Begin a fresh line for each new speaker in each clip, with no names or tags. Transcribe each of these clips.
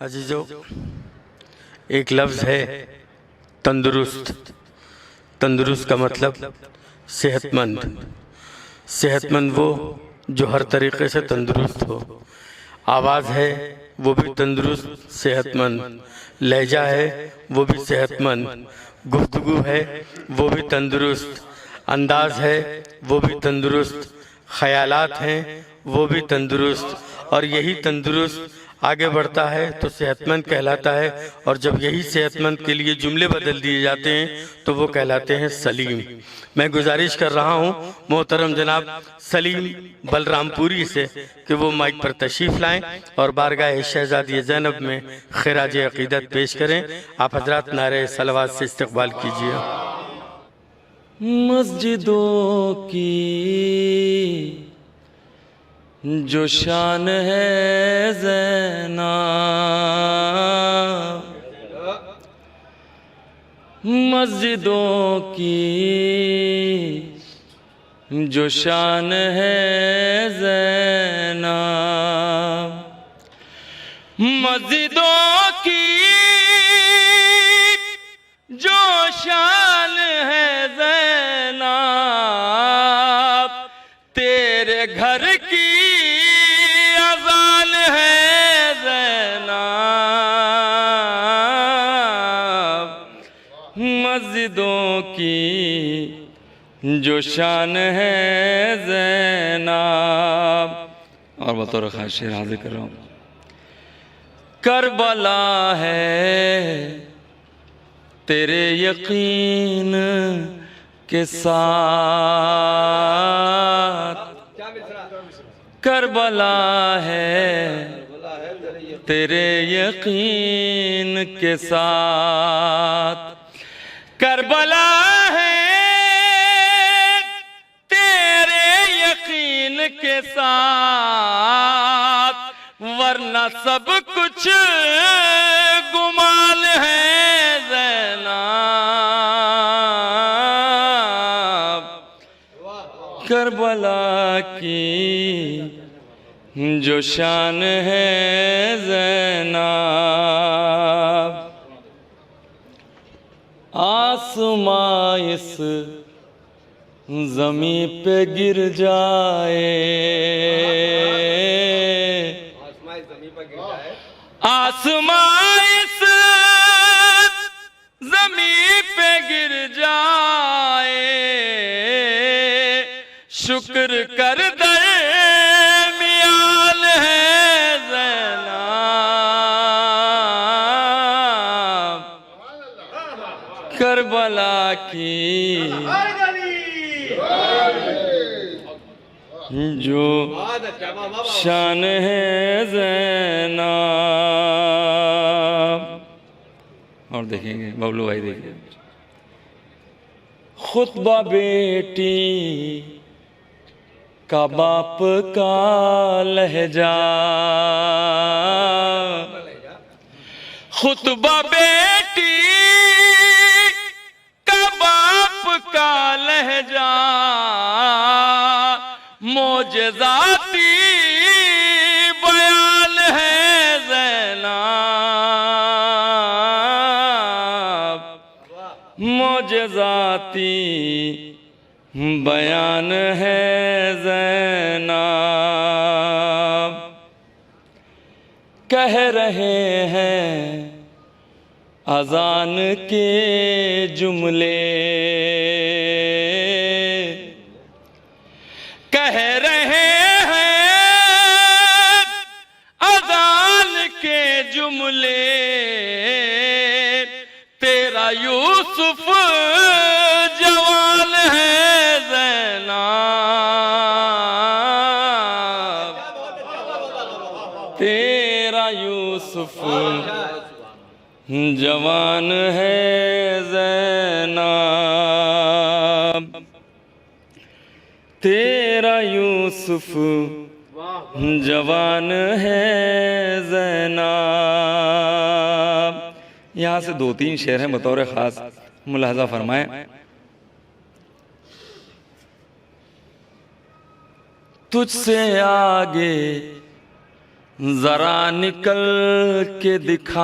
अजीजों, एक लफ्ज़ है तंदुरुस्त। तंदुरुस्त का मतलब सेहतमंद। सेहतमंद वो जो हर तरीके से तंदुरुस्त हो। आवाज़ है वो भी तंदुरुस्त सेहतमंद, लहजा है वो भी सेहतमंद, गुफ्तगू है वो भी तंदुरुस्त, अंदाज है वो भी तंदुरुस्त, ख्यालात हैं वो भी तंदुरुस्त। और यही तंदुरुस्त आगे बढ़ता है तो सेहतमंद कहलाता है। और जब यही सेहतमंद के लिए जुमले बदल दिए जाते हैं तो वो कहलाते हैं सलीम। मैं गुजारिश कर रहा हूँ मोहतरम जनाब सलीम बलरामपुरी से कि वो माइक पर तशरीफ़ लाएं और बारगाह शहजादी ज़ैनब में खिराज अक़ीदत पेश करें। आप हजरात नारे सलवात से इस्तक़बाल कीजिए।
मस्जिदों की जो शान है ज़ैनब, मस्जिदों की जो शान है ज़ैनब, मस्जिदों की जो शान है ज़ैनब, तेरे घर की अज़ान है ज़ैनब, मस्जिदों की जो शान है ज़ैनब। और बतौर ख़ास शेर हाज़िर कर रहा हूँ। करबला है तेरे यकीन के साथ, करबला है तेरे यकीन के साथ, करबला है तेरे यकीन के साथ, वरना सब कुछ गुमान है ज़ैनब। करबला की जो शान है ज़ैनब, आसमां इस ज़मीं पे गिर जाए, आसमां इस ज़मीं पे गिर जाए, शुक्र कर दरमियान है ज़ैनब। करबला की जो शान है ज़ैनब। और देखेंगे बबलू भाई, देखिए खुतबा बेटी का बाप का लहजा, खुतबा बेटी का बाप का लहजा, मोजज़ाती बयान है ज़ैनब, मोजज़ाती बयान है ज़ैनब। कह रहे हैं अज़ान के जुमले, कह रहे हैं अज़ान के जुमले, तेरा यूसुफ जवान है ज़ैनब, तेरा यूसुफ जवान है ज़ैनब, तेरा यूसुफ जवान है ज़ैनब। यहाँ से दो तीन शेर हैं, बतौर ख़ास मुलाहज़ा फरमाएं। तुझसे आगे जरा निकल के दिखाए,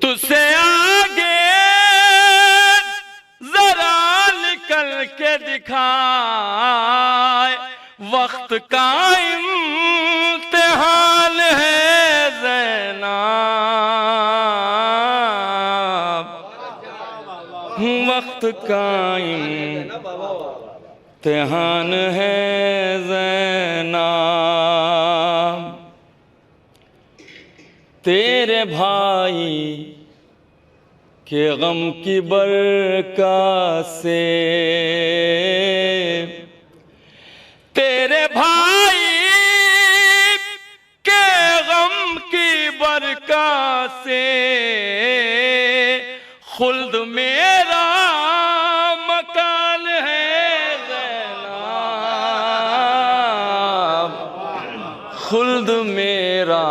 तुझसे आगे जरा निकल के दिखाए, वक्त का इम्तिहान है ज़ैनब, वक्त का इम्तिहान है ज़ैनब। तेरे भाई के गम की बरकत से, तेरे भाई के गम की बरकत से, खुल्द मेरा मकान है ज़ैनब, खुल्द मेरा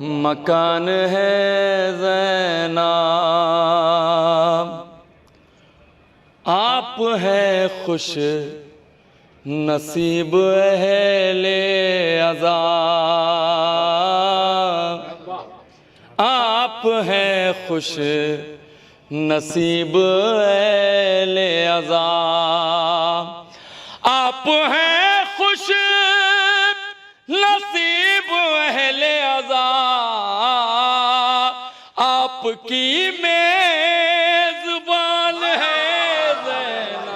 मकान है ज़ैनब। आप है खुश नसीब अहले अज़ाब, आप है खुश नसीब अहले अज़ाब, आप है खुश नसीब अहले अज़ाब, आपकी मेज़बान है ज़ैनब,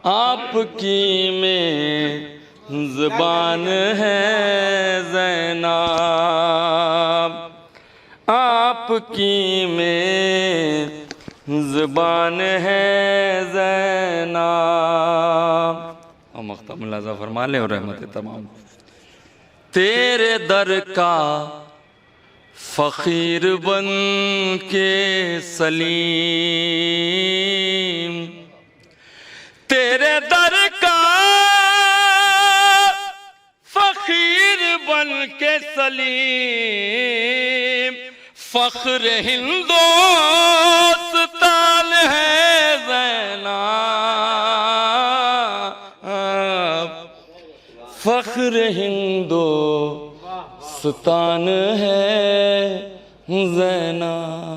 आपकी मेज़बान है ज़ैनब, आपकी मेज़बान है ज़ैनब। और मख्तम लाज़ा फरमा ले और रहमत तमाम। तेरे दर का फ़कीर बन के सलीम, तेरे दर का फ़कीर बन के सलीम, फ़ख्र हिंदोस्तान है ज़ैनब, फ़ख्र हिंदोस्तान है ज़ैनब।